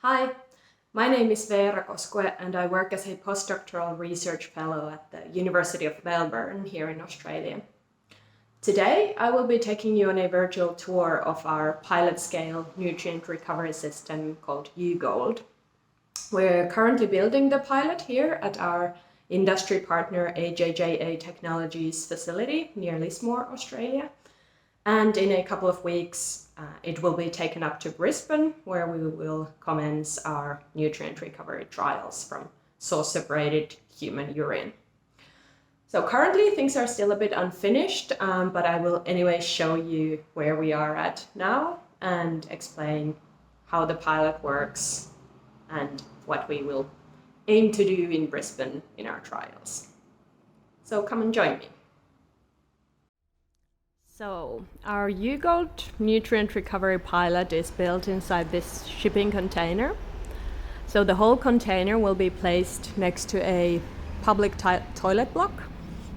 Hi, my name is Veera Koskue and I work as a postdoctoral research fellow at the University of Melbourne here in Australia. Today I will be taking you on a virtual tour of our pilot-scale nutrient recovery system called UGold. We're currently building the pilot here at our industry partner AJJA Technologies facility near Lismore, Australia. And in a couple of weeks, it will be taken up to Brisbane, where we will commence our nutrient recovery trials from source-separated human urine. So currently things are still a bit unfinished, but I will anyway show you where we are at now and explain how the pilot works and what we will aim to do in Brisbane in our trials. So come and join me. So our UGold nutrient recovery pilot is built inside this shipping container. So the whole container will be placed next to a public toilet block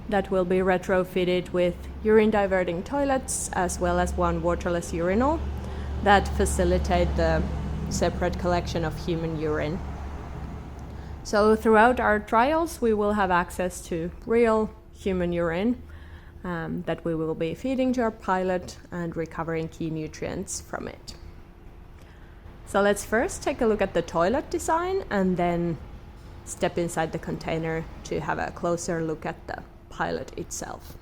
that will be retrofitted with urine diverting toilets as well as one waterless urinal that facilitate the separate collection of human urine. So throughout our trials we will have access to real human urine that we will be feeding to our pilot and recovering key nutrients from it. So let's first take a look at the toilet design and then step inside the container to have a closer look at the pilot itself.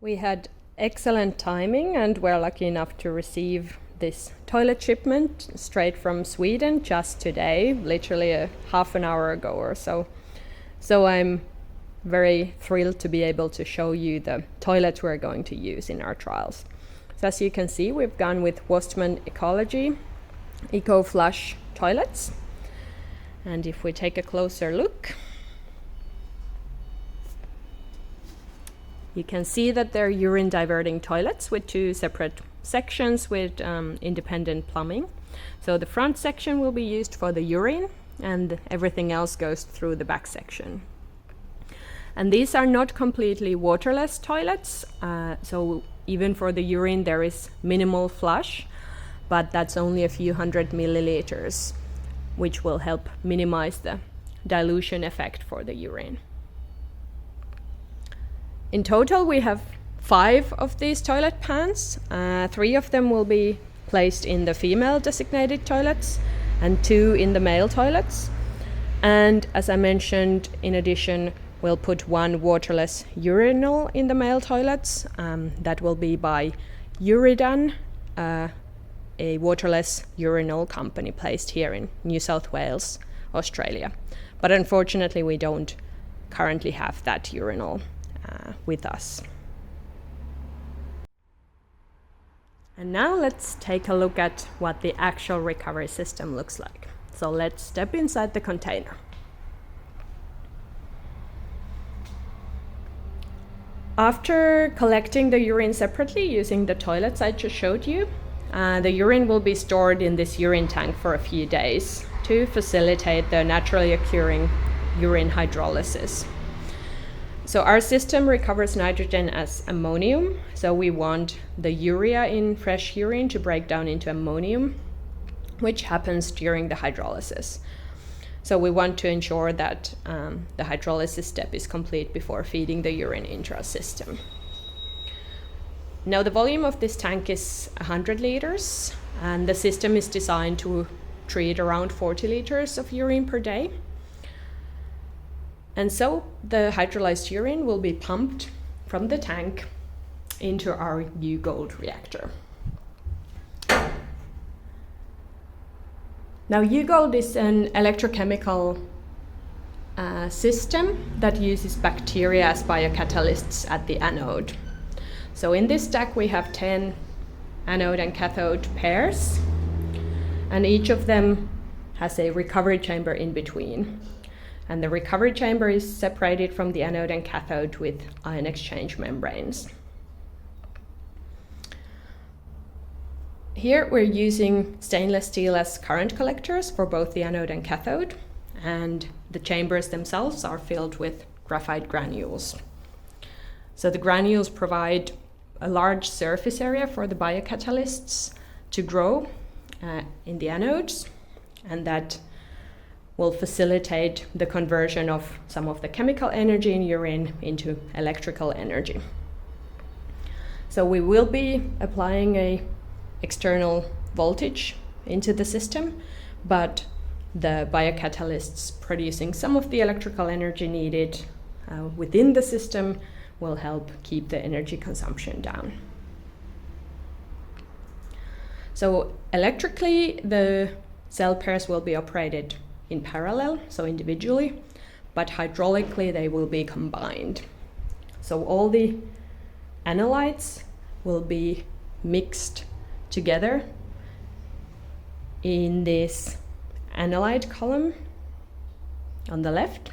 We had excellent timing and we're lucky enough to receive this toilet shipment straight from Sweden just today, literally a half an hour ago or so. So I'm very thrilled to be able to show you the toilets we're going to use in our trials. So as you can see, we've gone with Wostman Ecology Eco Flush toilets. And if we take a closer look, you can see that they're urine diverting toilets with two separate sections with independent plumbing. So the front section will be used for the urine and everything else goes through the back section. And these are not completely waterless toilets, so even for the urine there is minimal flush, but that's only a few hundred milliliters, which will help minimize the dilution effect for the urine. In total we have 5 of these toilet pans. 3 of them will be placed in the female designated toilets and 2 in the male toilets. And as I mentioned, in addition, we'll put 1 waterless urinal in the male toilets. That will be by Uridan, a waterless urinal company placed here in New South Wales, Australia. But unfortunately, we don't currently have that urinal with us. And now let's take a look at what the actual recovery system looks like. So let's step inside the container. After collecting the urine separately using the toilets I just showed you, the urine will be stored in this urine tank for a few days to facilitate the naturally occurring urine hydrolysis. So our system recovers nitrogen as ammonium, so we want the urea in fresh urine to break down into ammonium, which happens during the hydrolysis. So we want to ensure that the hydrolysis step is complete before feeding the urine into our system. Now the volume of this tank is 100 liters and the system is designed to treat around 40 liters of urine per day. And so the hydrolyzed urine will be pumped from the tank into our UGold reactor. Now UGold is an electrochemical system that uses bacteria as biocatalysts at the anode. So in this stack we have 10 anode and cathode pairs, and each of them has a recovery chamber in between. And the recovery chamber is separated from the anode and cathode with ion exchange membranes. Here we're using stainless steel as current collectors for both the anode and cathode, and the chambers themselves are filled with graphite granules. So the granules provide a large surface area for the biocatalysts to grow, in the anodes, and that will facilitate the conversion of some of the chemical energy in urine into electrical energy. So we will be applying a external voltage into the system, but the biocatalysts producing some of the electrical energy needed within the system will help keep the energy consumption down. So electrically, the cell pairs will be operated in parallel, so individually, but hydraulically they will be combined. So all the analytes will be mixed together in this analyte column on the left.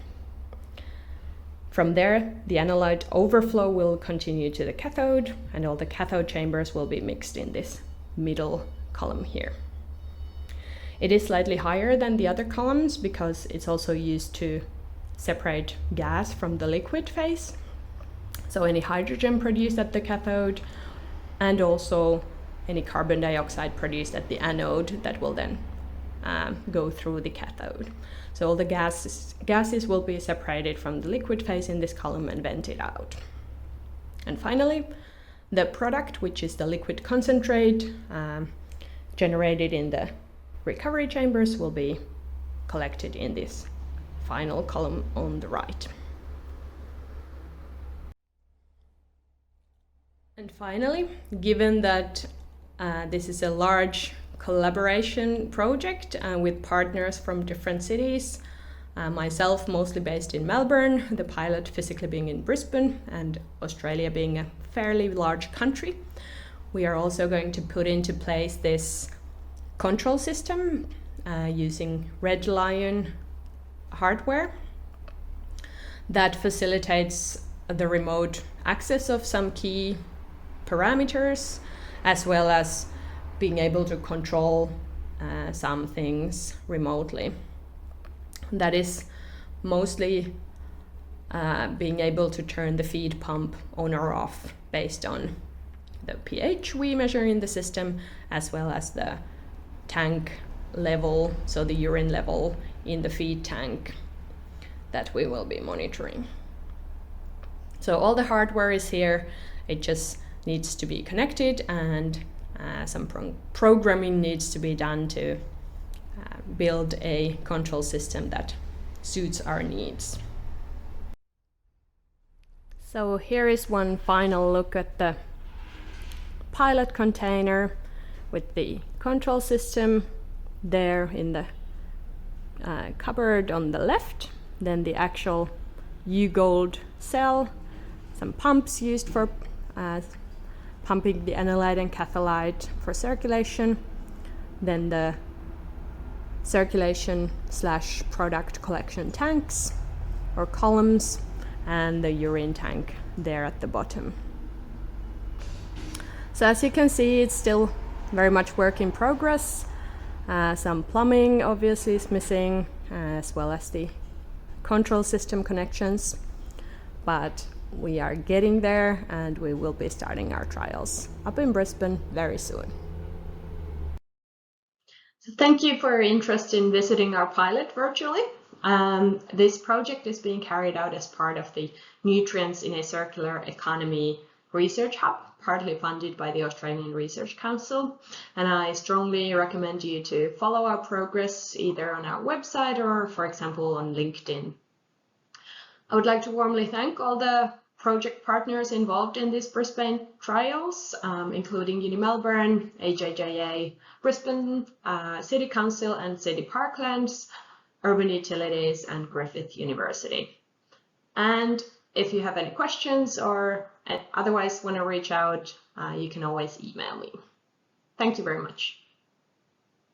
From there, the analyte overflow will continue to the cathode, and all the cathode chambers will be mixed in this middle column here. It is slightly higher than the other columns because it's also used to separate gas from the liquid phase. So any hydrogen produced at the cathode, and also any carbon dioxide produced at the anode that will then go through the cathode. So all the gases will be separated from the liquid phase in this column and vented out. And finally, the product, which is the liquid concentrate generated in the recovery chambers, will be collected in this final column on the right. And finally, given that this is a large collaboration project with partners from different cities, myself mostly based in Melbourne, the pilot physically being in Brisbane, and Australia being a fairly large country, we are also going to put into place this control system using Red Lion hardware that facilitates the remote access of some key parameters, as well as being able to control some things remotely. That is mostly being able to turn the feed pump on or off based on the pH we measure in the system, as well as the tank level, so the urine level in the feed tank that we will be monitoring. So all the hardware is here, it just needs to be connected, and some programming needs to be done to build a control system that suits our needs. So here is one final look at the pilot container with the control system there in the cupboard on the left, then the actual UGold cell, some pumps used for pumping the analyte and catholyte for circulation, then the circulation / product collection tanks or columns, and the urine tank there at the bottom. So as you can see, it's still very much work in progress. Some plumbing obviously is missing, as well as the control system connections, but we are getting there, and we will be starting our trials up in Brisbane very soon. So thank you for your interest in visiting our pilot virtually. This project is being carried out as part of the Nutrients in a Circular Economy Research Hub, partly funded by the Australian Research Council, and I strongly recommend you to follow our progress either on our website or, for example, on LinkedIn. I would like to warmly thank all the project partners involved in these Brisbane trials, including Uni Melbourne, AJJA, Brisbane City Council and City Parklands, Urban Utilities, and Griffith University. And if you have any questions or otherwise want to reach out, you can always email me. Thank you very much.